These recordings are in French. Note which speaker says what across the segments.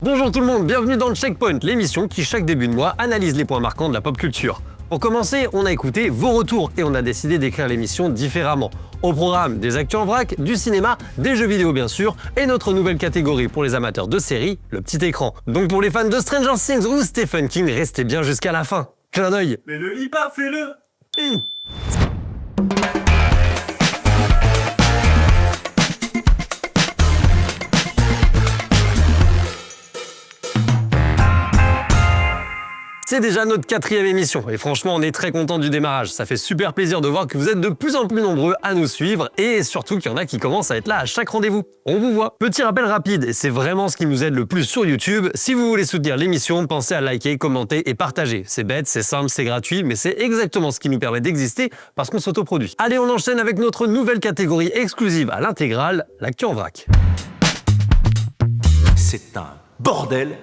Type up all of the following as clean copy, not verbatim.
Speaker 1: Bonjour tout le monde, bienvenue dans le Checkpoint, l'émission qui chaque début de mois analyse les points marquants de la pop culture. Pour commencer, on a écouté vos retours et on a décidé d'écrire l'émission différemment. Au programme, des actus en vrac, du cinéma, des jeux vidéo bien sûr, et notre nouvelle catégorie pour les amateurs de séries, le petit écran. Donc pour les fans de Stranger Things ou Stephen King, restez bien jusqu'à la fin. Clin d'œil.
Speaker 2: Mais le hip-hop, fais-le.
Speaker 1: C'est déjà notre 4e émission et franchement on est très content du démarrage. Ça fait super plaisir de voir que vous êtes de plus en plus nombreux à nous suivre et surtout qu'il y en a qui commencent à être là à chaque rendez-vous. On vous voit. Petit rappel rapide, et c'est vraiment ce qui nous aide le plus sur YouTube, si vous voulez soutenir l'émission, pensez à liker, commenter et partager. C'est bête, c'est simple, c'est gratuit, mais c'est exactement ce qui nous permet d'exister parce qu'on s'autoproduit. Allez, on enchaîne avec notre nouvelle catégorie exclusive à l'intégrale, l'actu en vrac.
Speaker 2: C'est un bordel.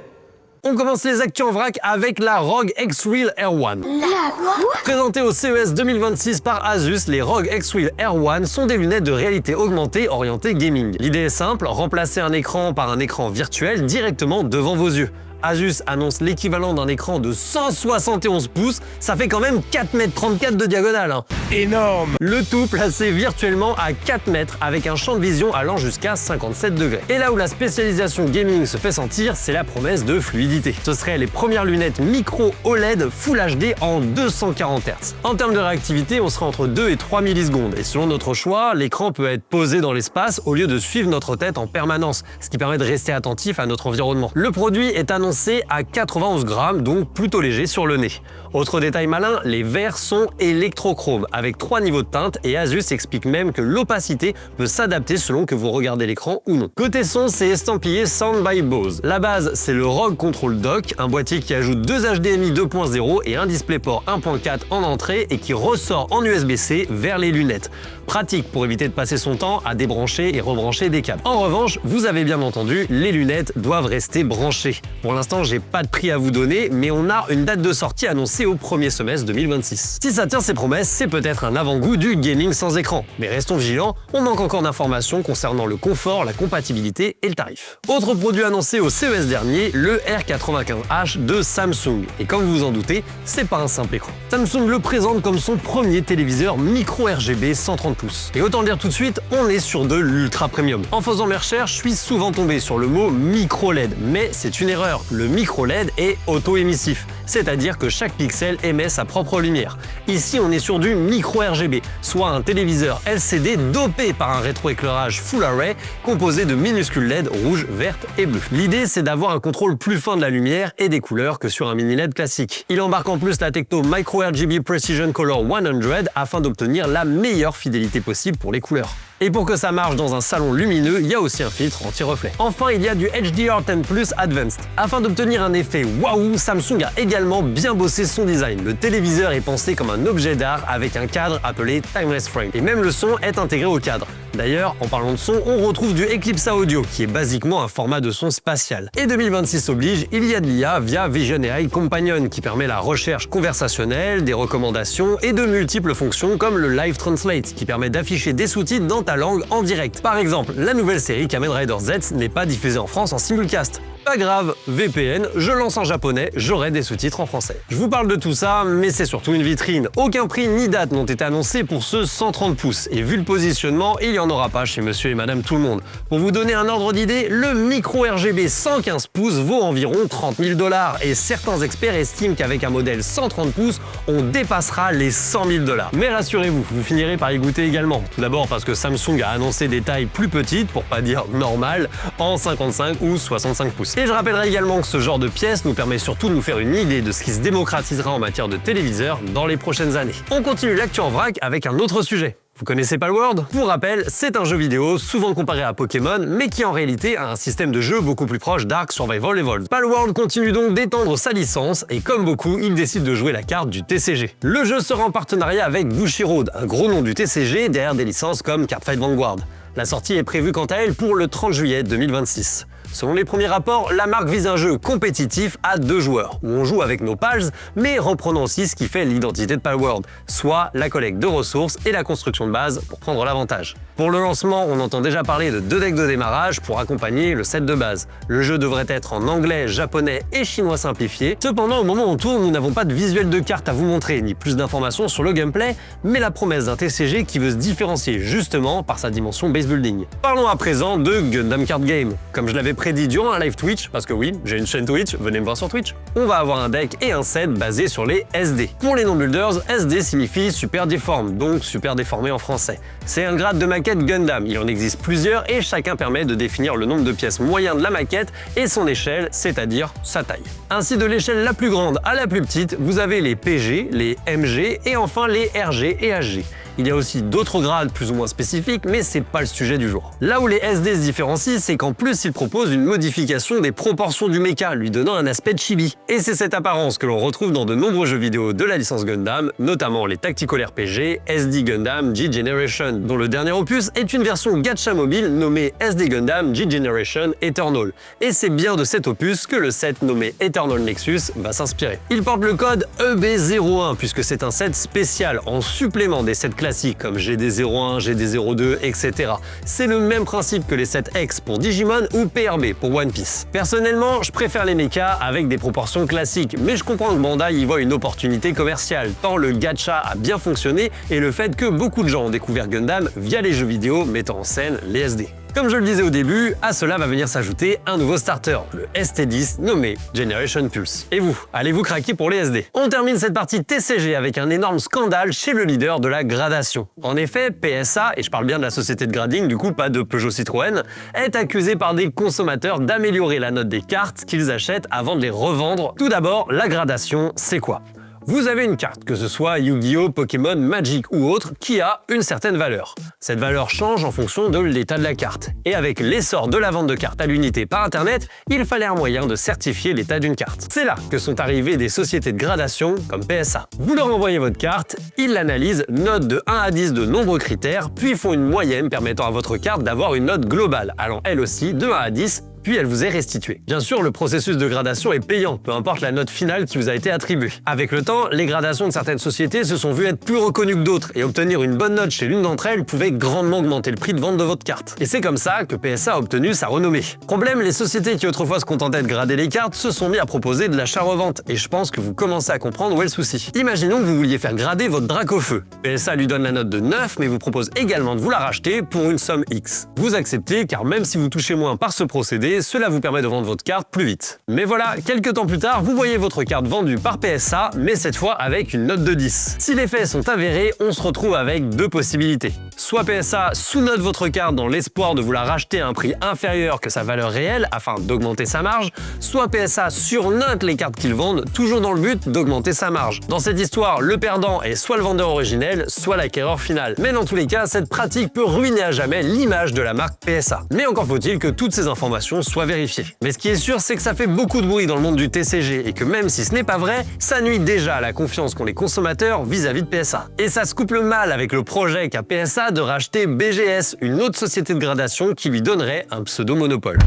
Speaker 1: On commence les actus en vrac avec la ROG X-Real Air One.
Speaker 3: La quoi?
Speaker 1: Présentées au CES 2026 par Asus, les ROG X-Real Air One sont des lunettes de réalité augmentée orientées gaming. L'idée est simple, remplacer un écran par un écran virtuel directement devant vos yeux. Asus annonce l'équivalent d'un écran de 171 pouces, ça fait quand même 4,34 m de diagonale.
Speaker 2: Énorme.
Speaker 1: Le tout placé virtuellement à 4 mètres avec un champ de vision allant jusqu'à 57 degrés. Et là où la spécialisation gaming se fait sentir, c'est la promesse de fluidité. Ce seraient les premières lunettes micro OLED Full HD en 240 Hz. En termes de réactivité, on sera entre 2 et 3 millisecondes. Et selon notre choix, l'écran peut être posé dans l'espace au lieu de suivre notre tête en permanence, ce qui permet de rester attentif à notre environnement. Le produit est annoncé à 91 grammes, donc plutôt léger sur le nez. Autre détail malin, les verres sont électrochromes avec 3 niveaux de teinte et Asus explique même que l'opacité peut s'adapter selon que vous regardez l'écran ou non. Côté son, c'est estampillé Sound by Bose. La base, c'est le ROG Control Dock, un boîtier qui ajoute 2 HDMI 2.0 et un DisplayPort 1.4 en entrée et qui ressort en USB-C vers les lunettes. Pratique pour éviter de passer son temps à débrancher et rebrancher des câbles. En revanche, vous avez bien entendu, les lunettes doivent rester branchées. Pour l'instant, j'ai pas de prix à vous donner, mais on a une date de sortie annoncée au premier semestre 2026. Si ça tient ses promesses, c'est peut-être un avant-goût du gaming sans écran. Mais restons vigilants, on manque encore d'informations concernant le confort, la compatibilité et le tarif. Autre produit annoncé au CES dernier, le R95H de Samsung. Et comme vous vous en doutez, c'est pas un simple écran. Samsung le présente comme son premier téléviseur micro RGB 130 pouces. Et autant le dire tout de suite, on est sur de l'ultra premium. En faisant mes recherches, je suis souvent tombé sur le mot micro LED, mais c'est une erreur. Le micro LED est auto-émissif, c'est-à-dire que chaque pixel émet sa propre lumière. Ici, on est sur du micro RGB, soit un téléviseur LCD dopé par un rétroéclairage Full Array composé de minuscules LED rouges, vertes et bleues. L'idée, c'est d'avoir un contrôle plus fin de la lumière et des couleurs que sur un mini LED classique. Il embarque en plus la techno Micro RGB Precision Color 100 afin d'obtenir la meilleure fidélité possible pour les couleurs. Et pour que ça marche dans un salon lumineux, il y a aussi un filtre anti-reflet. Enfin, il y a du HDR10 Plus Advanced. Afin d'obtenir un effet waouh, Samsung a également bien bossé son design. Le téléviseur est pensé comme un objet d'art avec un cadre appelé Timeless Frame. Et même le son est intégré au cadre. D'ailleurs, en parlant de son, on retrouve du Eclipse Audio, qui est basiquement un format de son spatial. Et 2026 oblige, il y a de l'IA via Vision AI Companion, qui permet la recherche conversationnelle, des recommandations et de multiples fonctions comme le Live Translate, qui permet d'afficher des sous-titres dans ta langue en direct. Par exemple, la nouvelle série Kamen Rider Z n'est pas diffusée en France en simulcast. Pas grave, VPN, je lance en japonais, j'aurai des sous-titres en français. Je vous parle de tout ça, mais c'est surtout une vitrine. Aucun prix ni date n'ont été annoncés pour ce 130 pouces. Et vu le positionnement, il n'y en aura pas chez monsieur et madame tout le monde. Pour vous donner un ordre d'idée, le micro RGB 115 pouces vaut environ 30 000 $. Et certains experts estiment qu'avec un modèle 130 pouces, on dépassera les 100 000 $. Mais rassurez-vous, vous finirez par y goûter également. Tout d'abord parce que Samsung a annoncé des tailles plus petites, pour pas dire normales, en 55 ou 65 pouces. Et je rappellerai également que ce genre de pièce nous permet surtout de nous faire une idée de ce qui se démocratisera en matière de téléviseurs dans les prochaines années. On continue l'actu en vrac avec un autre sujet. Vous connaissez Palworld? Pour rappel, c'est un jeu vidéo souvent comparé à Pokémon, mais qui en réalité a un système de jeu beaucoup plus proche d'Ark Survival Evolved. Palworld continue donc d'étendre sa licence, et comme beaucoup, il décide de jouer la carte du TCG. Le jeu sera en partenariat avec Bushiroad, un gros nom du TCG derrière des licences comme Cardfight Vanguard. La sortie est prévue quant à elle pour le 30 juillet 2026. Selon les premiers rapports, la marque vise un jeu compétitif à 2 joueurs, où on joue avec nos pals, mais reprenant aussi ce qui fait l'identité de Palworld, soit la collecte de ressources et la construction de base pour prendre l'avantage. Pour le lancement, on entend déjà parler de 2 decks de démarrage pour accompagner le set de base. Le jeu devrait être en anglais, japonais et chinois simplifié. Cependant, au moment où on tourne, nous n'avons pas de visuel de carte à vous montrer, ni plus d'informations sur le gameplay, mais la promesse d'un TCG qui veut se différencier justement par sa dimension base building. Parlons à présent de Gundam Card Game. Comme je l'avais prédit durant un live Twitch, parce que oui, j'ai une chaîne Twitch, venez me voir sur Twitch, on va avoir un deck et un set basé sur les SD. Pour les non-builders, SD signifie Super Deformed, donc super déformé en français. C'est un grade de maquette Gundam, il en existe plusieurs et chacun permet de définir le nombre de pièces moyen de la maquette et son échelle, c'est-à-dire sa taille. Ainsi, de l'échelle la plus grande à la plus petite, vous avez les PG, les MG et enfin les RG et HG. Il y a aussi d'autres grades plus ou moins spécifiques, mais c'est pas le sujet du jour. Là où les SD se différencient, c'est qu'en plus ils proposent une modification des proportions du mecha, lui donnant un aspect chibi. Et c'est cette apparence que l'on retrouve dans de nombreux jeux vidéo de la licence Gundam, notamment les Tactical RPG, SD Gundam G-Generation, dont le dernier opus est une version gacha mobile nommée SD Gundam G-Generation Eternal. Et c'est bien de cet opus que le set nommé Eternal Nexus va s'inspirer. Il porte le code EB01 puisque c'est un set spécial en supplément des sets classiques comme GD01, GD02, etc. C'est le même principe que les sets X pour Digimon ou PRB pour One Piece. Personnellement, je préfère les mechas avec des proportions classiques, mais je comprends que Bandai y voit une opportunité commerciale, tant le gacha a bien fonctionné et le fait que beaucoup de gens ont découvert Gundam via les jeux vidéo mettant en scène les SD. Comme je le disais au début, à cela va venir s'ajouter un nouveau starter, le ST10 nommé Generation Pulse. Et vous, allez-vous craquer pour les SD? On termine cette partie TCG avec un énorme scandale chez le leader de la gradation. En effet, PSA, et je parle bien de la société de grading, du coup pas de Peugeot Citroën, est accusé par des consommateurs d'améliorer la note des cartes qu'ils achètent avant de les revendre. Tout d'abord, la gradation, c'est quoi? Vous avez une carte, que ce soit Yu-Gi-Oh, Pokémon, Magic ou autre, qui a une certaine valeur. Cette valeur change en fonction de l'état de la carte. Et avec l'essor de la vente de cartes à l'unité par internet, il fallait un moyen de certifier l'état d'une carte. C'est là que sont arrivées des sociétés de gradation comme PSA. Vous leur envoyez votre carte, ils l'analysent, notent de 1 à 10 de nombreux critères, puis font une moyenne permettant à votre carte d'avoir une note globale, allant elle aussi de 1 à 10, puis elle vous est restituée. Bien sûr, le processus de gradation est payant, peu importe la note finale qui vous a été attribuée. Avec le temps, les gradations de certaines sociétés se sont vues être plus reconnues que d'autres, et obtenir une bonne note chez l'une d'entre elles pouvait grandement augmenter le prix de vente de votre carte. Et c'est comme ça que PSA a obtenu sa renommée. Problème, les sociétés qui autrefois se contentaient de grader les cartes se sont mis à proposer de l'achat-revente, et je pense que vous commencez à comprendre où est le souci. Imaginons que vous vouliez faire grader votre Dracofeu. PSA lui donne la note de 9, mais vous propose également de vous la racheter pour une somme X. Vous acceptez, car même si vous touchez moins par ce procédé, cela vous permet de vendre votre carte plus vite. Mais voilà, quelques temps plus tard, vous voyez votre carte vendue par PSA, mais cette fois avec une note de 10. Si les faits sont avérés, on se retrouve avec deux possibilités. Soit PSA sous-note votre carte dans l'espoir de vous la racheter à un prix inférieur que sa valeur réelle afin d'augmenter sa marge, soit PSA surnote les cartes qu'ils vendent, toujours dans le but d'augmenter sa marge. Dans cette histoire, le perdant est soit le vendeur originel, soit l'acquéreur final. Mais dans tous les cas, cette pratique peut ruiner à jamais l'image de la marque PSA. Mais encore faut-il que toutes ces informations soient vérifiées. Mais ce qui est sûr, c'est que ça fait beaucoup de bruit dans le monde du TCG et que même si ce n'est pas vrai, ça nuit déjà à la confiance qu'ont les consommateurs vis-à-vis de PSA. Et ça se couple mal avec le projet qu'a PSA de racheter BGS, une autre société de gradation qui lui donnerait un pseudo-monopole.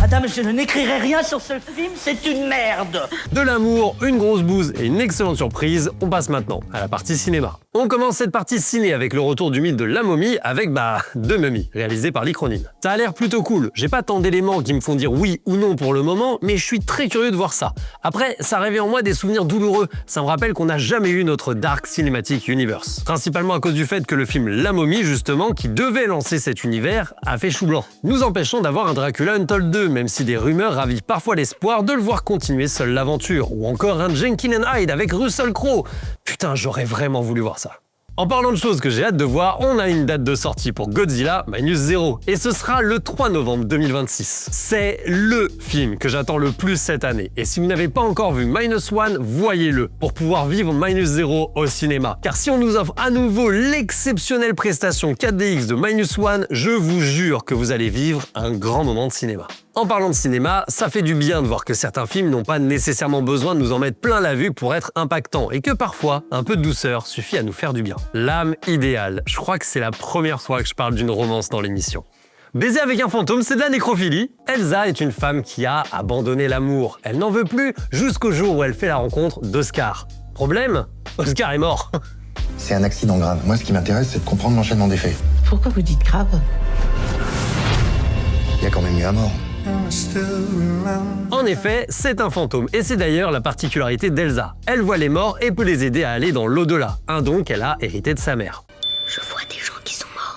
Speaker 3: Madame, je n'écrirai rien sur ce film, c'est une merde.
Speaker 1: De l'amour, une grosse bouse et une excellente surprise, on passe maintenant à la partie cinéma. On commence cette partie ciné avec le retour du mythe de La Momie avec, deux momies, réalisées par l'Ichronine. Ça a l'air plutôt cool, j'ai pas tant d'éléments qui me font dire oui ou non pour le moment, mais je suis très curieux de voir ça. Après, ça réveille en moi des souvenirs douloureux, ça me rappelle qu'on n'a jamais eu notre Dark Cinematic Universe. Principalement à cause du fait que le film La Momie, justement, qui devait lancer cet univers, a fait chou blanc, nous empêchant d'avoir un Dracula Untold 2, même si des rumeurs ravivent parfois l'espoir de le voir continuer seul l'aventure, ou encore un Jekyll and Hyde avec Russell Crowe. Putain, j'aurais vraiment voulu voir ça. En parlant de choses que j'ai hâte de voir, on a une date de sortie pour Godzilla Minus Zero, et ce sera le 3 novembre 2026. C'est LE film que j'attends le plus cette année, et si vous n'avez pas encore vu Minus One, voyez-le, pour pouvoir vivre Minus Zero au cinéma. Car si on nous offre à nouveau l'exceptionnelle prestation 4DX de Minus One, je vous jure que vous allez vivre un grand moment de cinéma. En parlant de cinéma, ça fait du bien de voir que certains films n'ont pas nécessairement besoin de nous en mettre plein la vue pour être impactants et que parfois, un peu de douceur suffit à nous faire du bien. L'âme idéale. Je crois que c'est la première fois que je parle d'une romance dans l'émission. Baiser avec un fantôme, c'est de la nécrophilie. Elsa est une femme qui a abandonné l'amour. Elle n'en veut plus jusqu'au jour où elle fait la rencontre d'Oscar. Problème ? Oscar est mort.
Speaker 4: c'est un accident grave. Moi, ce qui m'intéresse, c'est de comprendre l'enchaînement des faits.
Speaker 5: Pourquoi vous dites grave?
Speaker 4: Il y a quand même eu un mort.
Speaker 1: En effet, c'est un fantôme, et c'est d'ailleurs la particularité d'Elsa. Elle voit les morts et peut les aider à aller dans l'au-delà, un don qu'elle a hérité de sa mère.
Speaker 6: Je vois des gens qui sont morts.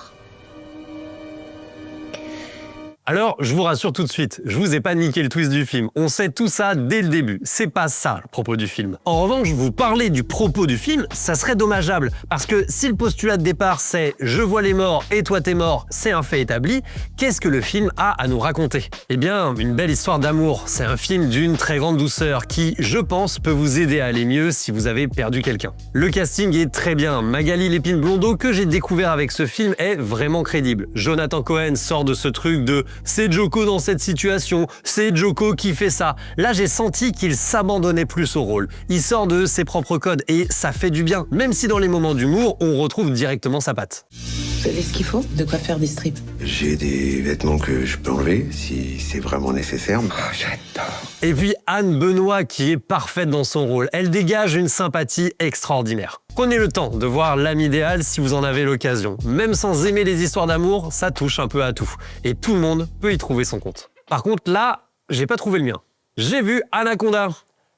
Speaker 1: Alors, je vous rassure tout de suite, je vous ai pas niqué le twist du film, on sait tout ça dès le début, c'est pas ça le propos du film. En revanche, vous parler du propos du film, ça serait dommageable, parce que si le postulat de départ c'est « je vois les morts et toi t'es mort », c'est un fait établi, qu'est-ce que le film a à nous raconter? Eh bien, une belle histoire d'amour, c'est un film d'une très grande douceur qui, je pense, peut vous aider à aller mieux si vous avez perdu quelqu'un. Le casting est très bien, Magali Lépine-Blondeau que j'ai découvert avec ce film est vraiment crédible. Jonathan Cohen sort de ce truc de c'est Joko dans cette situation, c'est Joko qui fait ça. Là, j'ai senti qu'il s'abandonnait plus au rôle. Il sort de ses propres codes et ça fait du bien, même si dans les moments d'humour, on retrouve directement sa patte.
Speaker 5: Vous avez ce qu'il faut? De quoi faire des strips?
Speaker 7: J'ai des vêtements que je peux enlever si c'est vraiment nécessaire.
Speaker 4: Oh, j'adore.
Speaker 1: Et puis Anne Benoît qui est parfaite dans son rôle. Elle dégage une sympathie extraordinaire. Prenez le temps de voir l'âme idéale si vous en avez l'occasion. Même sans aimer les histoires d'amour, ça touche un peu à tout. Et tout le monde peut y trouver son compte. Par contre, là, j'ai pas trouvé le mien. J'ai vu Anaconda.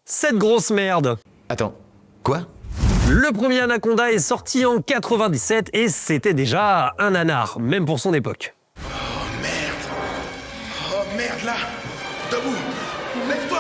Speaker 1: Cette grosse merde.
Speaker 4: Attends, quoi?
Speaker 1: Le premier Anaconda est sorti en 97 et c'était déjà un nanar, même pour son époque.
Speaker 2: Oh merde là. Debout. Lève-toi.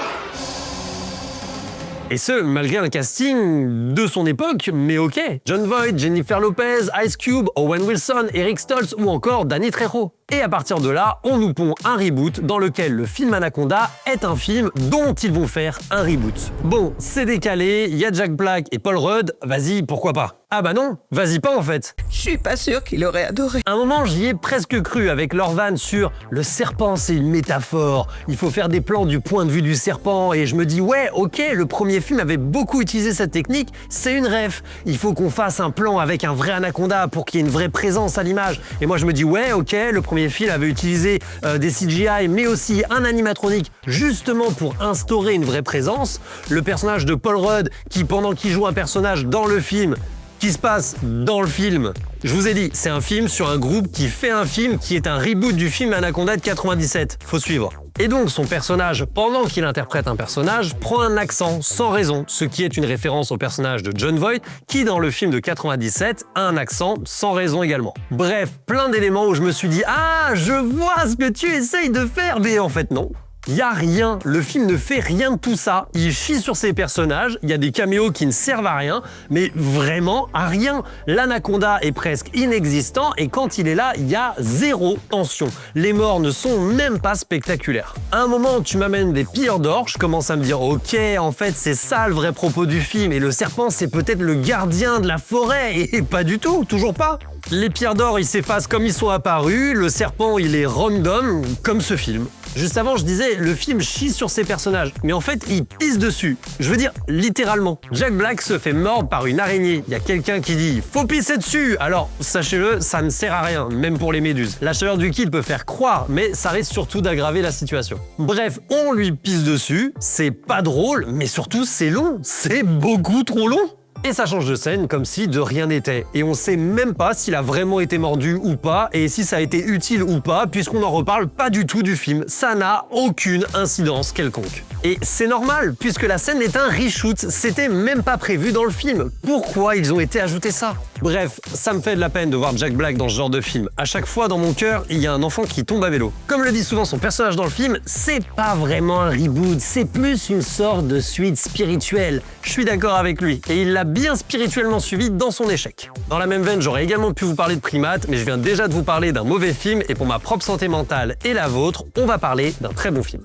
Speaker 1: Et ce, malgré un casting de son époque, mais ok. Jon Voight, Jennifer Lopez, Ice Cube, Owen Wilson, Eric Stoltz ou encore Danny Trejo. Et à partir de là, on nous pond un reboot dans lequel le film Anaconda est un film dont ils vont faire un reboot. Bon, c'est décalé, il y a Jack Black et Paul Rudd, vas-y, pourquoi pas? Ah bah non, vas-y pas en fait.
Speaker 5: Je suis pas sûre qu'il aurait adoré.
Speaker 1: À un moment, j'y ai presque cru avec leur vanne sur le serpent, c'est une métaphore. Il faut faire des plans du point de vue du serpent. Et je me dis, ouais, ok, le premier film avait beaucoup utilisé cette technique, c'est une ref. Il faut qu'on fasse un plan avec un vrai anaconda pour qu'il y ait une vraie présence à l'image. Et moi, je me dis, ouais, ok, le premier film avait utilisé des CGI, mais aussi un animatronique, justement pour instaurer une vraie présence. Le personnage de Paul Rudd, qui pendant qu'il joue un personnage dans le film, qui se passe dans le film. Je vous ai dit, c'est un film sur un groupe qui fait un film qui est un reboot du film Anaconda de 97. Faut suivre. Et donc son personnage, pendant qu'il interprète un personnage, prend un accent sans raison, ce qui est une référence au personnage de Jon Voight, qui dans le film de 97 a un accent sans raison également. Bref, plein d'éléments où je me suis dit « Ah, je vois ce que tu essayes de faire !» Mais en fait non. Y a rien, le film ne fait rien de tout ça, il chie sur ses personnages, il y a des caméos qui ne servent à rien, mais vraiment à rien. L'Anaconda est presque inexistant et quand il est là, il y a zéro tension. Les morts ne sont même pas spectaculaires. À un moment, tu m'amènes des pilleurs d'or, je commence à me dire ok, en fait c'est ça le vrai propos du film et le serpent c'est peut-être le gardien de la forêt et pas du tout, toujours pas. Les pierres d'or ils s'effacent comme ils sont apparus, le serpent il est random comme ce film. Juste avant, je disais, le film chie sur ses personnages, mais en fait, il pisse dessus. Je veux dire, littéralement. Jack Black se fait mordre par une araignée. Il y a quelqu'un qui dit « Faut pisser dessus !» Alors, sachez-le, ça ne sert à rien, même pour les méduses. La chaleur du kill peut faire croire, mais ça risque surtout d'aggraver la situation. Bref, on lui pisse dessus, c'est pas drôle, mais surtout, c'est long. C'est beaucoup trop long. Et ça change de scène comme si de rien n'était. Et on sait même pas s'il a vraiment été mordu ou pas, et si ça a été utile ou pas, puisqu'on n'en reparle pas du tout du film. Ça n'a aucune incidence quelconque. Et c'est normal, puisque la scène est un reshoot, c'était même pas prévu dans le film. Pourquoi ils ont été ajoutés ça? Bref, ça me fait de la peine de voir Jack Black dans ce genre de film. À chaque fois, dans mon cœur, il y a un enfant qui tombe à vélo. Comme le dit souvent son personnage dans le film, c'est pas vraiment un reboot, c'est plus une sorte de suite spirituelle. Je suis d'accord avec lui, et il l'a bien spirituellement suivi dans son échec. Dans la même veine, j'aurais également pu vous parler de Primates, mais je viens déjà de vous parler d'un mauvais film, et pour ma propre santé mentale et la vôtre, on va parler d'un très bon film.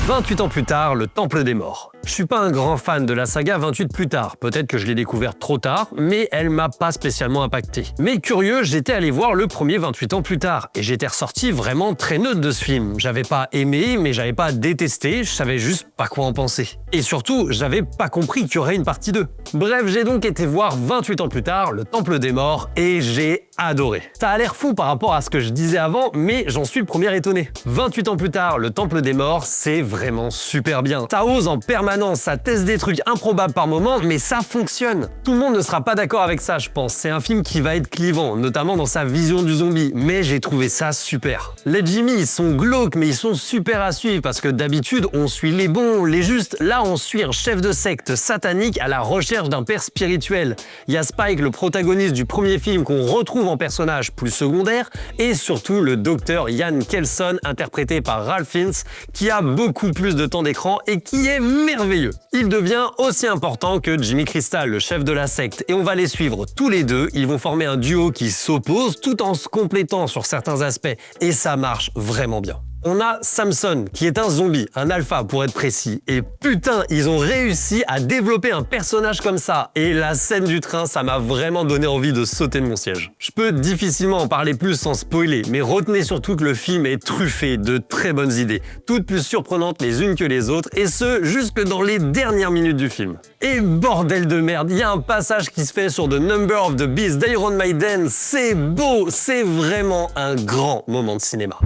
Speaker 1: 28 ans plus tard, le Temple des Morts. Je suis pas un grand fan de la saga 28 plus tard, peut-être que je l'ai découverte trop tard, mais elle m'a pas spécialement impacté. Mais curieux, j'étais allé voir le premier 28 ans plus tard, et j'étais ressorti vraiment très neutre de ce film. J'avais pas aimé, mais j'avais pas détesté, je savais juste pas quoi en penser. Et surtout, j'avais pas compris qu'il y aurait une partie 2. Bref, j'ai donc été voir 28 ans plus tard, le Temple des Morts, et j'ai adoré. Ça a l'air fou par rapport à ce que je disais avant, mais j'en suis le premier étonné. 28 ans plus tard, le Temple des Morts, c'est vraiment super bien. Ça ose en permanence permanence, ça teste des trucs improbables par moment, mais ça fonctionne. Tout le monde ne sera pas d'accord avec ça, je pense. C'est un film qui va être clivant, notamment dans sa vision du zombie, mais j'ai trouvé ça super. Les Jimmy, ils sont glauques, mais ils sont super à suivre, parce que d'habitude, on suit les bons, les justes. Là, on suit un chef de secte satanique à la recherche d'un père spirituel. Il y a Spike, le protagoniste du premier film, qu'on retrouve en personnage plus secondaire, et surtout le docteur Ian Kelson, interprété par Ralph Fiennes, qui a beaucoup plus de temps d'écran et qui est merveilleux. Il devient aussi important que Jimmy Crystal, le chef de la secte, et on va les suivre tous les deux. Ils vont former un duo qui s'oppose tout en se complétant sur certains aspects, et ça marche vraiment bien. On a Samson, qui est un zombie, un alpha pour être précis. Et putain, ils ont réussi à développer un personnage comme ça. Et la scène du train, ça m'a vraiment donné envie de sauter de mon siège. Je peux difficilement en parler plus sans spoiler, mais retenez surtout que le film est truffé de très bonnes idées, toutes plus surprenantes les unes que les autres, et ce, jusque dans les dernières minutes du film. Et bordel de merde, il y a un passage qui se fait sur The Number of the Beast d'Iron Maiden, c'est beau, c'est vraiment un grand moment de cinéma.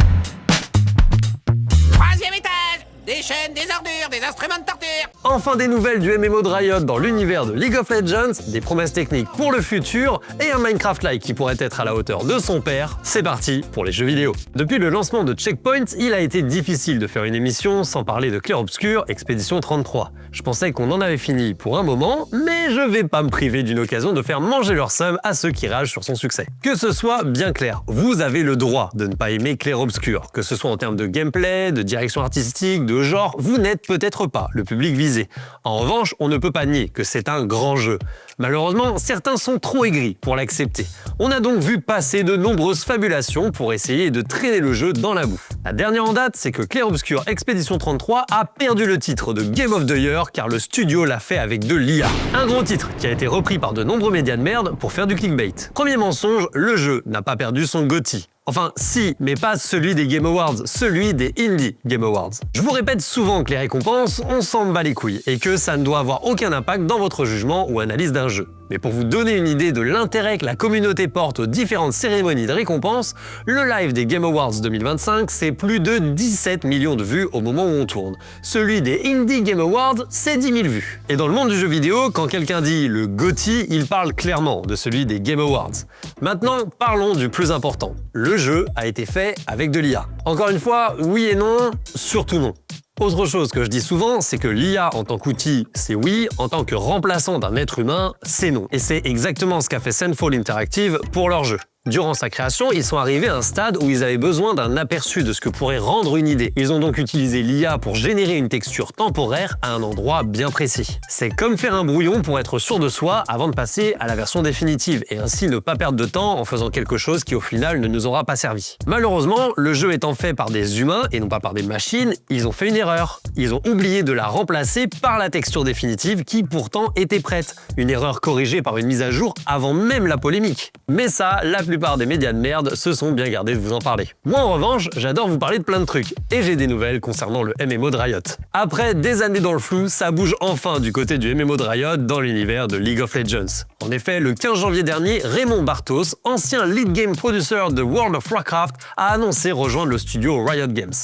Speaker 8: Des chaînes, des ordures, des instruments de torture.
Speaker 1: Enfin des nouvelles du MMO de Riot dans l'univers de League of Legends, des promesses techniques pour le futur et un Minecraft-like qui pourrait être à la hauteur de son père. C'est parti pour les jeux vidéo. Depuis le lancement de Checkpoint, il a été difficile de faire une émission sans parler de Clair Obscur Expédition 33. Je pensais qu'on en avait fini pour un moment, mais je vais pas me priver d'une occasion de faire manger leur somme à ceux qui ragent sur son succès. Que ce soit bien clair, vous avez le droit de ne pas aimer Clair Obscur, que ce soit en termes de gameplay, de direction artistique, de genre, vous n'êtes peut-être pas le public visé. En revanche, on ne peut pas nier que c'est un grand jeu. Malheureusement, certains sont trop aigris pour l'accepter. On a donc vu passer de nombreuses fabulations pour essayer de traîner le jeu dans la boue. La dernière en date, c'est que Clair Obscur Expédition 33 a perdu le titre de Game of the Year car le studio l'a fait avec de l'IA. Un gros titre qui a été repris par de nombreux médias de merde pour faire du clickbait. Premier mensonge, le jeu n'a pas perdu son GOTY. Enfin, si, mais pas celui des Game Awards, celui des Indie Game Awards. Je vous répète souvent que les récompenses, on s'en bat les couilles, et que ça ne doit avoir aucun impact dans votre jugement ou analyse d'un jeu. Mais pour vous donner une idée de l'intérêt que la communauté porte aux différentes cérémonies de récompenses, le live des Game Awards 2025, c'est plus de 17 millions de vues au moment où on tourne. Celui des Indie Game Awards, c'est 10 000 vues. Et dans le monde du jeu vidéo, quand quelqu'un dit le GOTY, il parle clairement de celui des Game Awards. Maintenant, parlons du plus important. Le jeu a été fait avec de l'IA. Encore une fois, oui et non, surtout non. Autre chose que je dis souvent, c'est que l'IA en tant qu'outil, c'est oui, en tant que remplaçant d'un être humain, c'est non. Et c'est exactement ce qu'a fait Sandfall Interactive pour leur jeu. Durant sa création, ils sont arrivés à un stade où ils avaient besoin d'un aperçu de ce que pourrait rendre une idée. Ils ont donc utilisé l'IA pour générer une texture temporaire à un endroit bien précis. C'est comme faire un brouillon pour être sûr de soi avant de passer à la version définitive et ainsi ne pas perdre de temps en faisant quelque chose qui au final ne nous aura pas servi. Malheureusement, le jeu étant fait par des humains et non pas par des machines, ils ont fait une erreur. Ils ont oublié de la remplacer par la texture définitive qui pourtant était prête. Une erreur corrigée par une mise à jour avant même la polémique. Mais ça, la plupart des médias de merde se sont bien gardés de vous en parler. Moi en revanche, j'adore vous parler de plein de trucs, et j'ai des nouvelles concernant le MMO de Riot. Après des années dans le flou, ça bouge enfin du côté du MMO de Riot dans l'univers de League of Legends. En effet, le 15 janvier dernier, Raymond Bartos, ancien lead game producer de World of Warcraft, a annoncé rejoindre le studio Riot Games.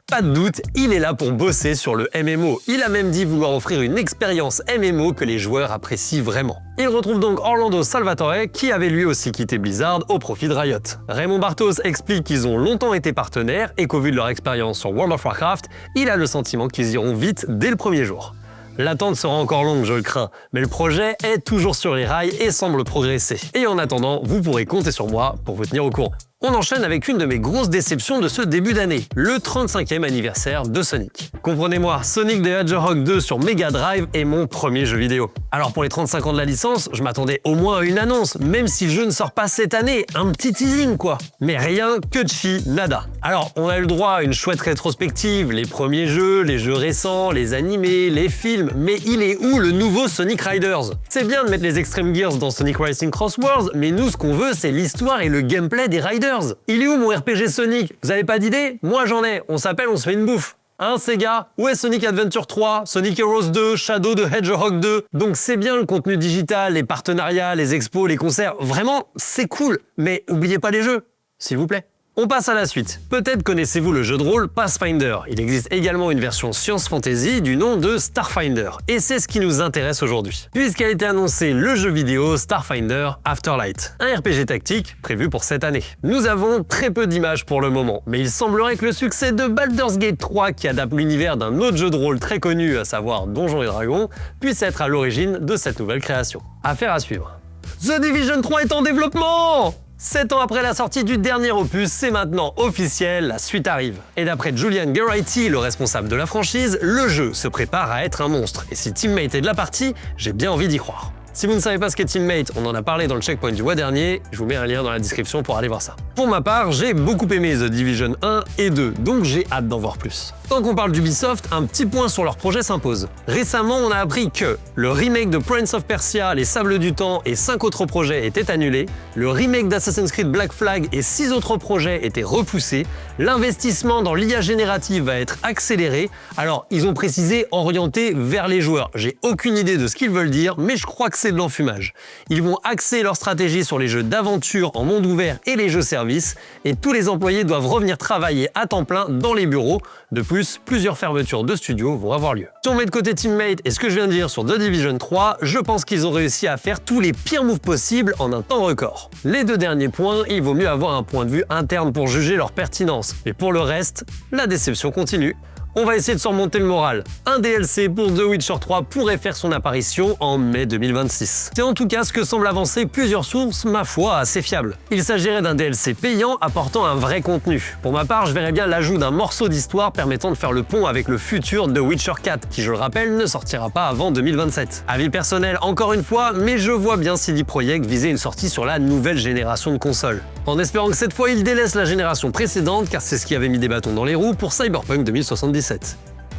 Speaker 1: Pas de doute, il est là pour bosser sur le MMO. Il a même dit vouloir offrir une expérience MMO que les joueurs apprécient vraiment. Il retrouve donc Orlando Salvatore, qui avait lui aussi quitté Blizzard au profit de Riot. Raymond Bartos explique qu'ils ont longtemps été partenaires et qu'au vu de leur expérience sur World of Warcraft, il a le sentiment qu'ils iront vite dès le premier jour. L'attente sera encore longue, je le crains, mais le projet est toujours sur les rails et semble progresser. Et en attendant, vous pourrez compter sur moi pour vous tenir au courant. On enchaîne avec une de mes grosses déceptions de ce début d'année, le 35e anniversaire de Sonic. Comprenez-moi, Sonic the Hedgehog 2 sur Mega Drive est mon premier jeu vidéo. Alors pour les 35 ans de la licence, je m'attendais au moins à une annonce, même si le jeu ne sort pas cette année, un petit teasing quoi. Mais rien que de chi, nada. Alors on a eu le droit à une chouette rétrospective, les premiers jeux, les jeux récents, les animés, les films, mais il est où le nouveau Sonic Riders? C'est bien de mettre les Extreme Gears dans Sonic Racing Cross Worlds, mais nous ce qu'on veut c'est l'histoire et le gameplay des Riders. Il est où mon RPG Sonic? Vous avez pas d'idée? Moi j'en ai, on s'appelle, on se fait une bouffe. Hein Sega? Où est Sonic Adventure 3, Sonic Heroes 2, Shadow the Hedgehog 2? Donc c'est bien le contenu digital, les partenariats, les expos, les concerts, vraiment c'est cool, mais oubliez pas les jeux, s'il vous plaît. On passe à la suite. Peut-être connaissez-vous le jeu de rôle Pathfinder. Il existe également une version Science Fantasy du nom de Starfinder. Et c'est ce qui nous intéresse aujourd'hui. Puisqu'a été annoncé le jeu vidéo Starfinder Afterlight, un RPG tactique prévu pour cette année. Nous avons très peu d'images pour le moment, mais il semblerait que le succès de Baldur's Gate 3, qui adapte l'univers d'un autre jeu de rôle très connu, à savoir Donjons et Dragons, puisse être à l'origine de cette nouvelle création. Affaire à suivre. The Division 3 est en développement! 7 ans après la sortie du dernier opus, c'est maintenant officiel, la suite arrive. Et d'après Julian Garrity, le responsable de la franchise, le jeu se prépare à être un monstre. Et si Teammate est de la partie, j'ai bien envie d'y croire. Si vous ne savez pas ce qu'est Teammate, on en a parlé dans le checkpoint du mois dernier, je vous mets un lien dans la description pour aller voir ça. Pour ma part, j'ai beaucoup aimé The Division 1 et 2, donc j'ai hâte d'en voir plus. Tant qu'on parle d'Ubisoft, un petit point sur leur projet s'impose. Récemment, on a appris que le remake de Prince of Persia, Les Sables du Temps et 5 autres projets étaient annulés, le remake d'Assassin's Creed Black Flag et 6 autres projets étaient repoussés, l'investissement dans l'IA générative va être accéléré, alors ils ont précisé orienté vers les joueurs. J'ai aucune idée de ce qu'ils veulent dire, mais je crois que c'est de l'enfumage. Ils vont axer leur stratégie sur les jeux d'aventure en monde ouvert et les jeux services, et tous les employés doivent revenir travailler à temps plein dans les bureaux. De plus, plusieurs fermetures de studios vont avoir lieu. Si on met de côté Teammate et ce que je viens de dire sur The Division 3, je pense qu'ils ont réussi à faire tous les pires moves possibles en un temps record. Les deux derniers points, il vaut mieux avoir un point de vue interne pour juger leur pertinence. Mais pour le reste, la déception continue. On va essayer de surmonter le moral. Un DLC pour The Witcher 3 pourrait faire son apparition en mai 2026. C'est en tout cas ce que semblent avancer plusieurs sources, ma foi, assez fiables. Il s'agirait d'un DLC payant apportant un vrai contenu. Pour ma part, je verrais bien l'ajout d'un morceau d'histoire permettant de faire le pont avec le futur The Witcher 4, qui je le rappelle ne sortira pas avant 2027. Avis personnel encore une fois, mais je vois bien CD Projekt viser une sortie sur la nouvelle génération de consoles. En espérant que cette fois il délaisse la génération précédente, car c'est ce qui avait mis des bâtons dans les roues pour Cyberpunk 2077.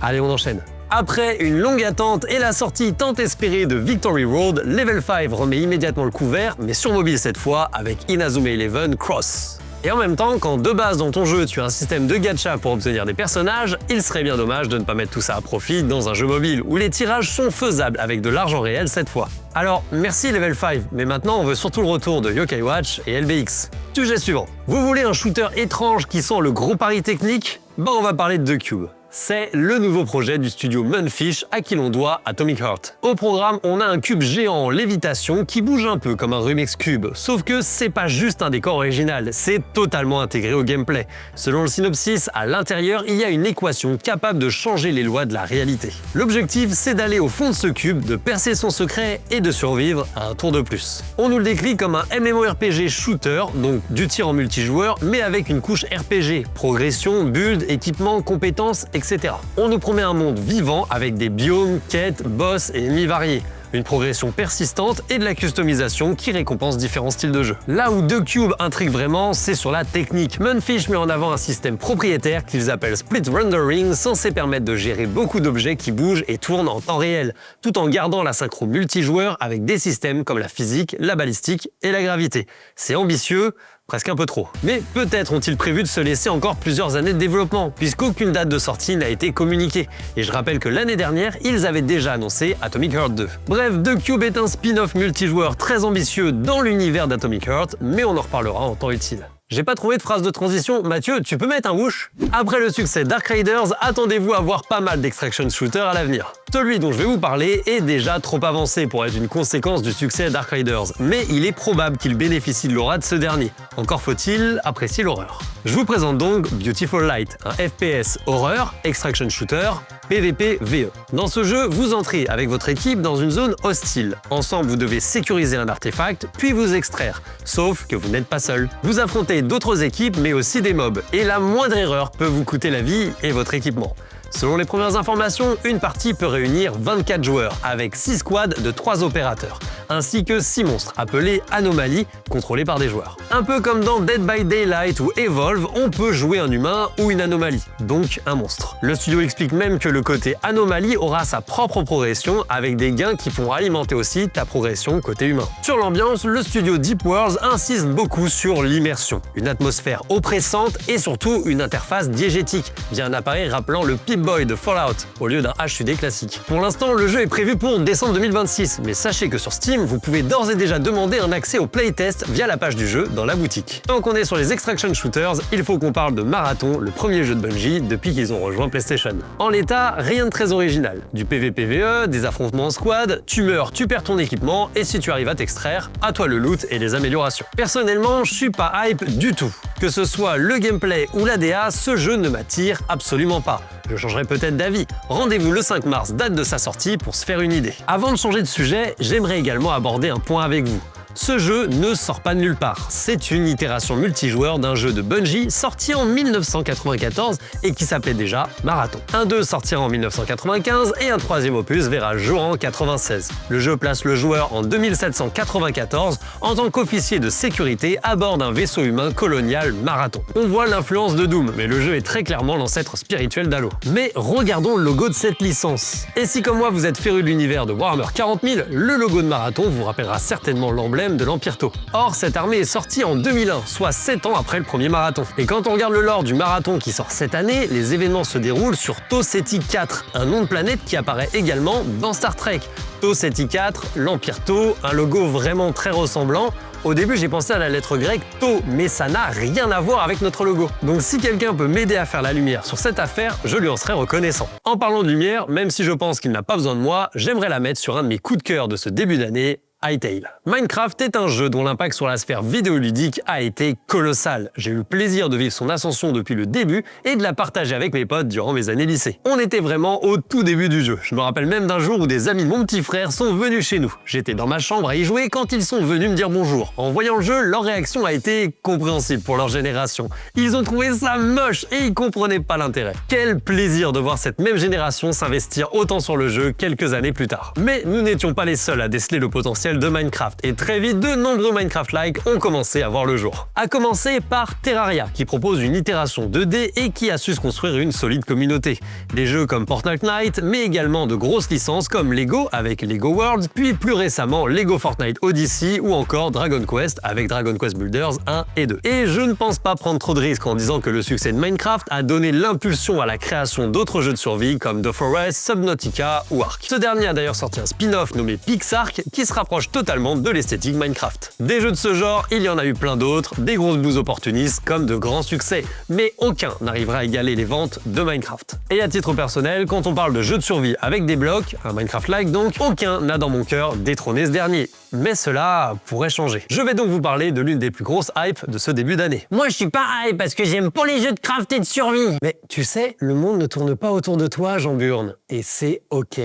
Speaker 1: Allez, on enchaîne. Après une longue attente et la sortie tant espérée de Victory Road, Level 5 remet immédiatement le couvert, mais sur mobile cette fois, avec Inazuma Eleven Cross. Et en même temps, quand de base dans ton jeu tu as un système de gacha pour obtenir des personnages, il serait bien dommage de ne pas mettre tout ça à profit dans un jeu mobile où les tirages sont faisables avec de l'argent réel cette fois. Alors, merci Level 5, mais maintenant on veut surtout le retour de Yokai Watch et LBX. Sujet suivant. Vous voulez un shooter étrange qui sent le gros pari technique? Ben on va parler de The Cube. C'est le nouveau projet du studio Munfish à qui l'on doit Atomic Heart. Au programme, on a un cube géant en lévitation qui bouge un peu comme un Rubik's Cube, sauf que c'est pas juste un décor original, c'est totalement intégré au gameplay. Selon le synopsis, à l'intérieur, il y a une équation capable de changer les lois de la réalité. L'objectif, c'est d'aller au fond de ce cube, de percer son secret et de survivre à un tour de plus. On nous le décrit comme un MMORPG shooter, donc du tir en multijoueur, mais avec une couche RPG, progression, build, équipement, compétences, etc. On nous promet un monde vivant avec des biomes, quêtes, boss et ennemis variés. Une progression persistante et de la customisation qui récompense différents styles de jeu. Là où The Cube intrigue vraiment, c'est sur la technique. Munfish met en avant un système propriétaire qu'ils appellent Split Rendering, censé permettre de gérer beaucoup d'objets qui bougent et tournent en temps réel, tout en gardant la synchro multijoueur avec des systèmes comme la physique, la balistique et la gravité. C'est ambitieux, presque un peu trop. Mais peut-être ont-ils prévu de se laisser encore plusieurs années de développement, puisqu'aucune date de sortie n'a été communiquée. Et je rappelle que l'année dernière, ils avaient déjà annoncé Atomic Heart 2. Bref, The Cube est un spin-off multijoueur très ambitieux dans l'univers d'Atomic Heart, mais on en reparlera en temps utile. J'ai pas trouvé de phrase de transition. Mathieu, tu peux mettre un whoosh? Après le succès Darkriders, attendez-vous à voir pas mal d'extraction shooters à l'avenir. Celui dont je vais vous parler est déjà trop avancé pour être une conséquence du succès Darkriders, mais il est probable qu'il bénéficie de l'aura de ce dernier. Encore faut-il apprécier l'horreur. Je vous présente donc Beautiful Light, un FPS horreur, extraction shooter, PvP VE. Dans ce jeu, vous entrez avec votre équipe dans une zone hostile. Ensemble, vous devez sécuriser un artefact, puis vous extraire. Sauf que vous n'êtes pas seul. Vous affrontez d'autres équipes, mais aussi des mobs. Et la moindre erreur peut vous coûter la vie et votre équipement. Selon les premières informations, une partie peut réunir 24 joueurs, avec 6 squads de 3 opérateurs, ainsi que 6 monstres, appelés anomalies, contrôlés par des joueurs. Un peu comme dans Dead by Daylight ou Evolve, on peut jouer un humain ou une anomalie, donc un monstre. Le studio explique même que le côté anomalie aura sa propre progression, avec des gains qui pourront alimenter aussi ta progression côté humain. Sur l'ambiance, le studio Deep Worlds insiste beaucoup sur l'immersion, une atmosphère oppressante et surtout une interface diégétique, via un appareil rappelant le Pip-Boy de Fallout, au lieu d'un HUD classique. Pour l'instant, le jeu est prévu pour décembre 2026, mais sachez que sur Steam, Steam, vous pouvez d'ores et déjà demander un accès au playtest via la page du jeu dans la boutique. Tant qu'on est sur les extraction shooters, il faut qu'on parle de Marathon, le premier jeu de Bungie depuis qu'ils ont rejoint PlayStation. En l'état, rien de très original. Du PvPvE, des affrontements en squad, tu meurs, tu perds ton équipement, et si tu arrives à t'extraire, à toi le loot et les améliorations. Personnellement, je suis pas hype du tout. Que ce soit le gameplay ou l'ADA, ce jeu ne m'attire absolument pas. Je changerai peut-être d'avis. Rendez-vous le 5 mars, date de sa sortie, pour se faire une idée. Avant de changer de sujet, j'aimerais également aborder un point avec vous. Ce jeu ne sort pas de nulle part. C'est une itération multijoueur d'un jeu de Bungie sorti en 1994 et qui s'appelait déjà Marathon. Un 2 sortira en 1995 et un troisième opus verra le jour en 96. Le jeu place le joueur en 2794 en tant qu'officier de sécurité à bord d'un vaisseau humain colonial Marathon. On voit l'influence de Doom, mais le jeu est très clairement l'ancêtre spirituel d'Halo. Mais regardons le logo de cette licence. Et si comme moi vous êtes féru de l'univers de Warhammer 40 000, le logo de Marathon vous rappellera certainement l'emblème de l'Empire Tau. Or, cette armée est sortie en 2001, soit 7 ans après le premier Marathon. Et quand on regarde le lore du Marathon qui sort cette année, les événements se déroulent sur Tau Ceti 4, un nom de planète qui apparaît également dans Star Trek. Tau Ceti 4, l'Empire Tau, un logo vraiment très ressemblant. Au début, j'ai pensé à la lettre grecque Tau, mais ça n'a rien à voir avec notre logo. Donc si quelqu'un peut m'aider à faire la lumière sur cette affaire, je lui en serais reconnaissant. En parlant de lumière, même si je pense qu'il n'a pas besoin de moi, j'aimerais la mettre sur un de mes coups de cœur de ce début d'année, Hytale. Minecraft est un jeu dont l'impact sur la sphère vidéoludique a été colossal. J'ai eu le plaisir de vivre son ascension depuis le début et de la partager avec mes potes durant mes années lycée. On était vraiment au tout début du jeu. Je me rappelle même d'un jour où des amis de mon petit frère sont venus chez nous. J'étais dans ma chambre à y jouer quand ils sont venus me dire bonjour. En voyant le jeu, leur réaction a été compréhensible pour leur génération. Ils ont trouvé ça moche et ils comprenaient pas l'intérêt. Quel plaisir de voir cette même génération s'investir autant sur le jeu quelques années plus tard. Mais nous n'étions pas les seuls à déceler le potentiel de Minecraft et très vite de nombreux Minecraft-like ont commencé à voir le jour. À commencer par Terraria qui propose une itération 2D et qui a su se construire une solide communauté. Des jeux comme Fortnite Night mais également de grosses licences comme Lego avec Lego Worlds, puis plus récemment Lego Fortnite Odyssey ou encore Dragon Quest avec Dragon Quest Builders 1 et 2. Et je ne pense pas prendre trop de risques en disant que le succès de Minecraft a donné l'impulsion à la création d'autres jeux de survie comme The Forest, Subnautica ou Ark. Ce dernier a d'ailleurs sorti un spin-off nommé Pixark qui se rapproche totalement de l'esthétique Minecraft. Des jeux de ce genre, il y en a eu plein d'autres, des grosses bouses opportunistes comme de grands succès, mais aucun n'arrivera à égaler les ventes de Minecraft. Et à titre personnel, quand on parle de jeux de survie avec des blocs, un Minecraft-like donc, aucun n'a dans mon cœur détrôné ce dernier. Mais cela pourrait changer. Je vais donc vous parler de l'une des plus grosses hypes de ce début d'année.
Speaker 3: Moi, je suis pas hype parce que j'aime pas les jeux de craft et de survie.
Speaker 1: Mais tu sais, le monde ne tourne pas autour de toi, Jean Burne, et c'est ok.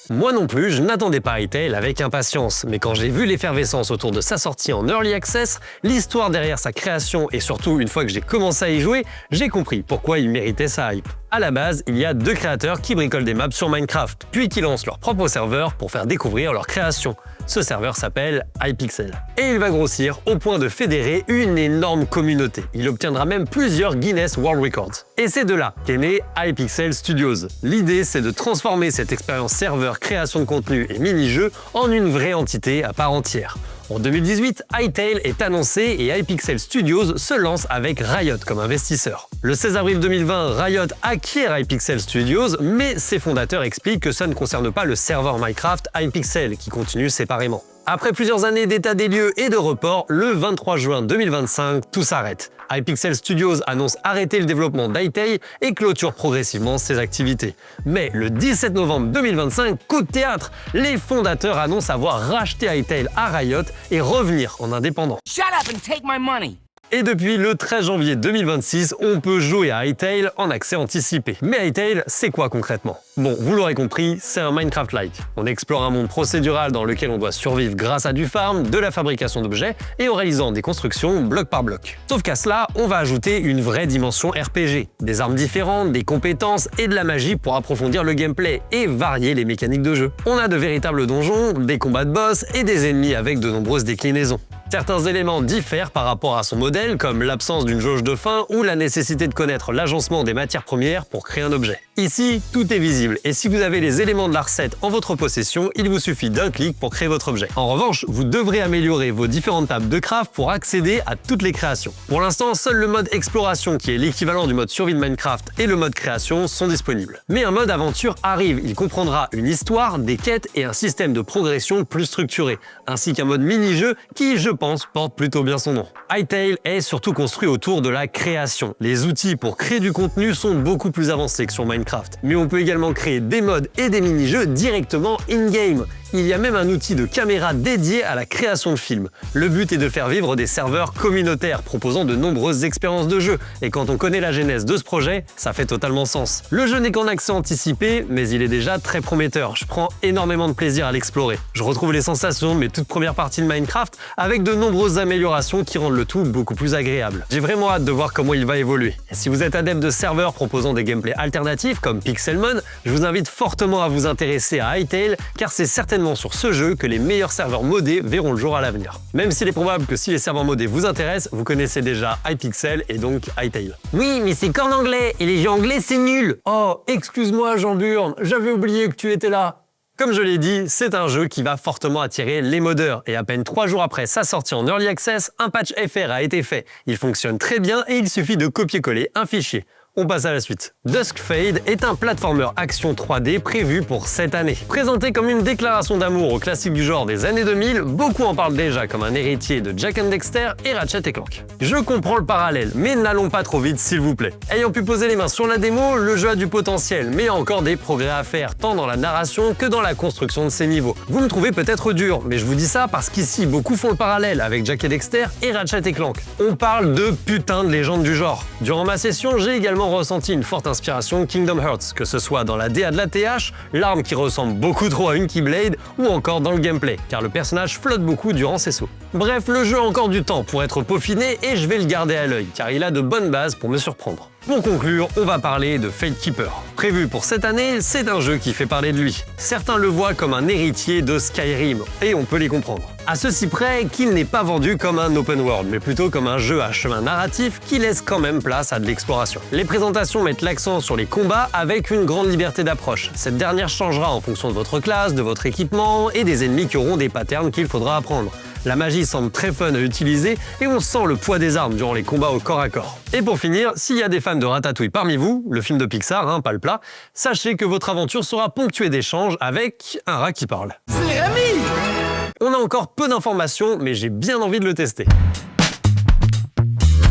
Speaker 1: Moi non plus, je n'attendais pas Hytale avec impatience, mais quand j'ai vu l'effervescence autour de sa sortie en Early Access, l'histoire derrière sa création et surtout une fois que j'ai commencé à y jouer, j'ai compris pourquoi il méritait sa hype. À la base, il y a deux créateurs qui bricolent des maps sur Minecraft, puis qui lancent leur propre serveur pour faire découvrir leur création. Ce serveur s'appelle Hypixel. Et il va grossir au point de fédérer une énorme communauté. Il obtiendra même plusieurs Guinness World Records. Et c'est de là qu'est né Hypixel Studios. L'idée, c'est de transformer cette expérience serveur, création de contenu et mini-jeux en une vraie entité à part entière. En 2018, Hytale est annoncé et Hypixel Studios se lance avec Riot comme investisseur. Le 16 avril 2020, Riot acquiert Hypixel Studios, mais ses fondateurs expliquent que ça ne concerne pas le serveur Minecraft Hypixel qui continue séparément. Après plusieurs années d'état des lieux et de report, le 23 juin 2025, tout s'arrête. Hypixel Studios annonce arrêter le développement d'Hytale et clôture progressivement ses activités. Mais le 17 novembre 2025, coup de théâtre, les fondateurs annoncent avoir racheté Hytale à Riot et revenir en indépendant.
Speaker 8: Shut up and take my money.
Speaker 1: Et depuis le 13 janvier 2026, on peut jouer à Hytale en accès anticipé. Mais Hytale, c'est quoi concrètement? Bon, vous l'aurez compris, c'est un Minecraft-like. On explore un monde procédural dans lequel on doit survivre grâce à du farm, de la fabrication d'objets et en réalisant des constructions bloc par bloc. Sauf qu'à cela, on va ajouter une vraie dimension RPG. Des armes différentes, des compétences et de la magie pour approfondir le gameplay et varier les mécaniques de jeu. On a de véritables donjons, des combats de boss et des ennemis avec de nombreuses déclinaisons. Certains éléments diffèrent par rapport à son modèle, comme l'absence d'une jauge de faim ou la nécessité de connaître l'agencement des matières premières pour créer un objet. Ici, tout est visible et si vous avez les éléments de la recette en votre possession, il vous suffit d'un clic pour créer votre objet. En revanche, vous devrez améliorer vos différentes tables de craft pour accéder à toutes les créations. Pour l'instant, seul le mode exploration, qui est l'équivalent du mode survie de Minecraft, et le mode création sont disponibles. Mais un mode aventure arrive, il comprendra une histoire, des quêtes et un système de progression plus structuré, ainsi qu'un mode mini-jeu qui, je pense, porte plutôt bien son nom. Hytale est surtout construit autour de la création. Les outils pour créer du contenu sont beaucoup plus avancés que sur Minecraft, mais on peut également créer des modes et des mini-jeux directement in-game. Il y a même un outil de caméra dédié à la création de films. Le but est de faire vivre des serveurs communautaires proposant de nombreuses expériences de jeu. Et quand on connaît la genèse de ce projet, ça fait totalement sens. Le jeu n'est qu'en accès anticipé, mais il est déjà très prometteur. Je prends énormément de plaisir à l'explorer. Je retrouve les sensations de mes toutes premières parties de Minecraft avec de nombreuses améliorations qui rendent le tout beaucoup plus agréable. J'ai vraiment hâte de voir comment il va évoluer. Et si vous êtes adepte de serveurs proposant des gameplays alternatifs comme Pixelmon, je vous invite fortement à vous intéresser à Hytale car c'est certainement sur ce jeu que les meilleurs serveurs modés verront le jour à l'avenir. Même s'il est probable que si les serveurs modés vous intéressent, vous connaissez déjà Hypixel et donc Hytale.
Speaker 3: Oui, mais c'est qu'en anglais, et les jeux anglais, c'est nul.
Speaker 1: Oh, excuse-moi Jean Burne, j'avais oublié que tu étais là. Comme je l'ai dit, c'est un jeu qui va fortement attirer les modeurs et à peine 3 jours après sa sortie en Early Access, un patch FR a été fait. Il fonctionne très bien et il suffit de copier-coller un fichier. On passe à la suite. Dusk Fade est un platformer action 3D prévu pour cette année. Présenté comme une déclaration d'amour aux classiques du genre des années 2000, beaucoup en parlent déjà comme un héritier de Jak and Daxter et Ratchet & Clank. Je comprends le parallèle, mais n'allons pas trop vite s'il vous plaît. Ayant pu poser les mains sur la démo, le jeu a du potentiel, mais il y a encore des progrès à faire, tant dans la narration que dans la construction de ses niveaux. Vous me trouvez peut-être dur, mais je vous dis ça parce qu'ici, beaucoup font le parallèle avec Jak and Daxter et Ratchet & Clank. On parle de putain de légende du genre. Durant ma session, j'ai également ressenti une forte inspiration Kingdom Hearts, que ce soit dans la DA de la TH, l'arme qui ressemble beaucoup trop à une Keyblade, ou encore dans le gameplay, car le personnage flotte beaucoup durant ses sauts. Bref, le jeu a encore du temps pour être peaufiné et je vais le garder à l'œil, car il a de bonnes bases pour me surprendre. Pour conclure, on va parler de Fate Keeper. Prévu pour cette année, c'est un jeu qui fait parler de lui. Certains le voient comme un héritier de Skyrim, et on peut les comprendre. À ceci près qu'il n'est pas vendu comme un open world, mais plutôt comme un jeu à chemin narratif qui laisse quand même place à de l'exploration. Les présentations mettent l'accent sur les combats avec une grande liberté d'approche. Cette dernière changera en fonction de votre classe, de votre équipement et des ennemis qui auront des patterns qu'il faudra apprendre. La magie semble très fun à utiliser et on sent le poids des armes durant les combats au corps à corps. Et pour finir, s'il y a des fans de Ratatouille parmi vous, le film de Pixar, pas le plat, sachez que votre aventure sera ponctuée d'échanges avec un rat qui parle.
Speaker 2: C'est Rémi!
Speaker 1: On a encore peu d'informations, mais j'ai bien envie de le tester.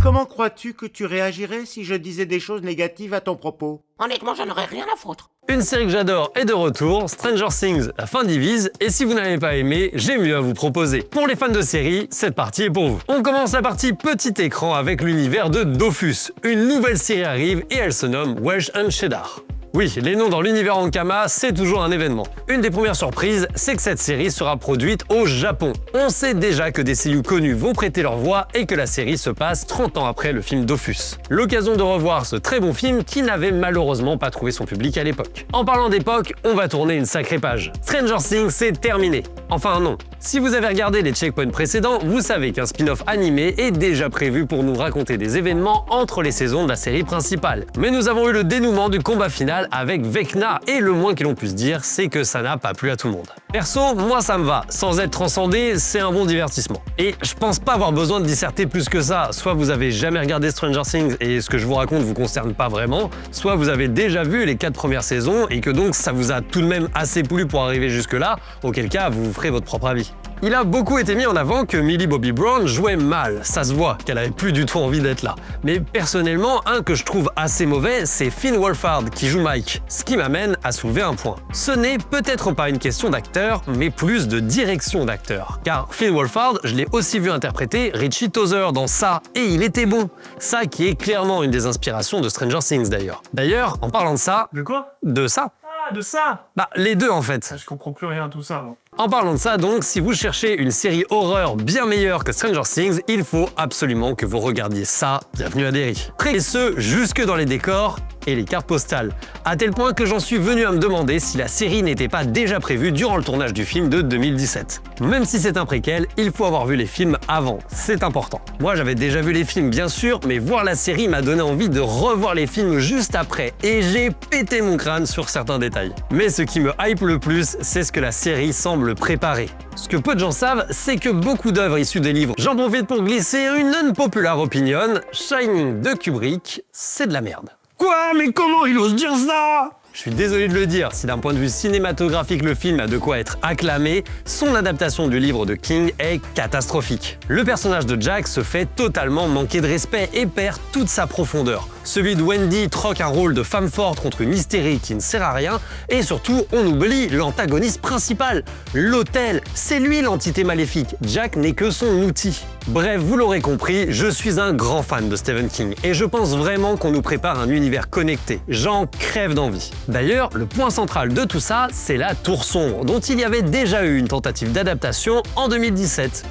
Speaker 9: Comment crois-tu que tu réagirais si je disais des choses négatives à ton propos?
Speaker 8: Honnêtement, j'en aurais rien à foutre.
Speaker 1: Une série que j'adore est de retour, Stranger Things, la fin divise, et si vous n'avez pas aimé, j'ai mieux à vous proposer. Pour les fans de série, cette partie est pour vous. On commence la partie petit écran avec l'univers de Dofus. Une nouvelle série arrive et elle se nomme Welsh and Cheddar. Oui, les noms dans l'univers Ankama, c'est toujours un événement. Une des premières surprises, c'est que cette série sera produite au Japon. On sait déjà que des seiyuu connus vont prêter leur voix et que la série se passe 30 ans après le film Dofus. L'occasion de revoir ce très bon film qui n'avait malheureusement pas trouvé son public à l'époque. En parlant d'époque, on va tourner une sacrée page. Stranger Things, c'est terminé. Enfin non. Si vous avez regardé les checkpoints précédents, vous savez qu'un spin-off animé est déjà prévu pour nous raconter des événements entre les saisons de la série principale. Mais nous avons eu le dénouement du combat final avec Vecna et le moins que l'on puisse dire, c'est que ça n'a pas plu à tout le monde. Perso, moi ça me va. Sans être transcendé, c'est un bon divertissement. Et je pense pas avoir besoin de disserter plus que ça. Soit vous avez jamais regardé Stranger Things et ce que je vous raconte vous concerne pas vraiment, soit vous avez déjà vu les 4 premières saisons et que donc ça vous a tout de même assez plu pour arriver jusque là, auquel cas vous ferez votre propre avis. Il a beaucoup été mis en avant que Millie Bobby Brown jouait mal, ça se voit qu'elle avait plus du tout envie d'être là. Mais personnellement, un que je trouve assez mauvais, c'est Finn Wolfhard qui joue Mike, ce qui m'amène à soulever un point. Ce n'est peut-être pas une question d'acteur, mais plus de direction d'acteur. Car Finn Wolfhard, je l'ai aussi vu interpréter Richie Tozer dans Ça, et il était bon. Ça qui est clairement une des inspirations de Stranger Things d'ailleurs. D'ailleurs, en parlant de ça...
Speaker 10: De quoi?
Speaker 1: De ça.
Speaker 10: Ah, de ça?
Speaker 1: Bah, les deux en fait.
Speaker 10: Je comprends plus rien à tout ça. Non.
Speaker 1: En parlant de ça donc, si vous cherchez une série horreur bien meilleure que Stranger Things, il faut absolument que vous regardiez Ça, Bienvenue à Derry. Et ce, jusque dans les décors et les cartes postales. À tel point que j'en suis venu à me demander si la série n'était pas déjà prévue durant le tournage du film de 2017. Même si c'est un préquel, il faut avoir vu les films avant, c'est important. Moi j'avais déjà vu les films bien sûr, mais voir la série m'a donné envie de revoir les films juste après, et j'ai pété mon crâne sur certains détails. Mais ce qui me hype le plus, c'est ce que la série semble préparer. Ce que peu de gens savent, c'est que beaucoup d'œuvres issues des livres, j'en profite pour glisser une unpopular opinion, Shining de Kubrick, c'est de la merde.
Speaker 10: Quoi? Mais comment il ose dire ça?
Speaker 1: Je suis désolé de le dire, si d'un point de vue cinématographique le film a de quoi être acclamé, son adaptation du livre de King est catastrophique. Le personnage de Jack se fait totalement manquer de respect et perd toute sa profondeur. Celui de Wendy troque un rôle de femme forte contre une hystérie qui ne sert à rien, et surtout on oublie l'antagoniste principal, l'hôtel. C'est lui l'entité maléfique, Jack n'est que son outil. Bref, vous l'aurez compris, je suis un grand fan de Stephen King et je pense vraiment qu'on nous prépare un univers connecté. J'en crève d'envie. D'ailleurs, le point central de tout ça, c'est la Tour Sombre, dont il y avait déjà eu une tentative d'adaptation en 2017.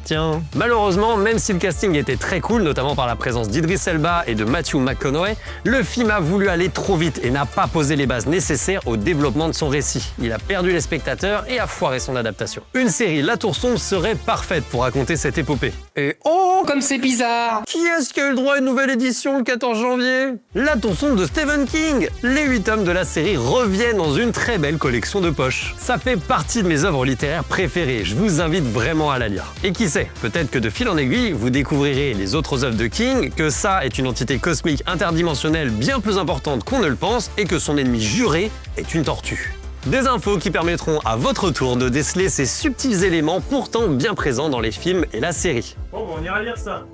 Speaker 1: Tiens. Malheureusement, même si le casting était très cool, notamment par la présence d'Idris Elba et de Matthew McConaughey, le film a voulu aller trop vite et n'a pas posé les bases nécessaires au développement de son récit. Il a perdu les spectateurs et a foiré son adaptation. Une série La Tour Sombre serait parfaite pour raconter cette épopée. Et oh,
Speaker 8: Comme c'est bizarre!
Speaker 1: qui est-ce qui a eu le droit à une nouvelle édition le 14 janvier? La Tour Sombre de Stephen King! Les 8 tomes de la série reviennent dans une très belle collection de poches. Ça fait partie de mes œuvres littéraires préférées, je vous invite vraiment à la lire. Et qui sait, peut-être que de fil en aiguille, vous découvrirez les autres œuvres de King, que ça est une entité cosmique interdimensionnelle bien plus importante qu'on ne le pense et que son ennemi juré est une tortue. Des infos qui permettront à votre tour de déceler ces subtils éléments pourtant bien présents dans les films et la série.
Speaker 10: Bon, on ira lire ça.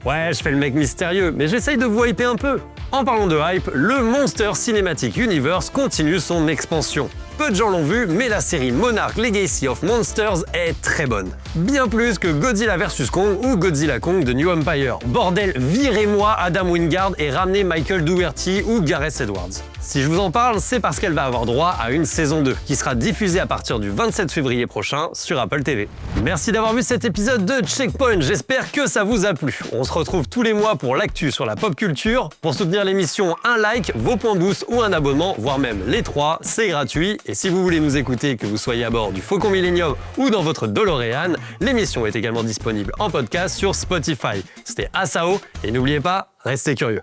Speaker 1: Ouais, je fais le mec mystérieux, mais j'essaye de vous hyper un peu. En parlant de hype, le Monster Cinematic Universe continue son expansion. Peu de gens l'ont vu, mais la série Monarch Legacy of Monsters est très bonne. Bien plus que Godzilla vs Kong ou Godzilla Kong de New Empire. Bordel, virez-moi Adam Wingard et ramenez Michael Dougherty ou Gareth Edwards. Si je vous en parle, c'est parce qu'elle va avoir droit à une saison 2, qui sera diffusée à partir du 27 février prochain sur Apple TV. Merci d'avoir vu cet épisode de Checkpoint, j'espère que ça vous a plu. On se retrouve tous les mois pour l'actu sur la pop culture. Pour soutenir l'émission, un like, vos points boost ou un abonnement, voire même les trois, c'est gratuit. Et si vous voulez nous écouter, que vous soyez à bord du Faucon Millenium ou dans votre DeLorean, l'émission est également disponible en podcast sur Spotify. C'était Asao et n'oubliez pas, restez curieux.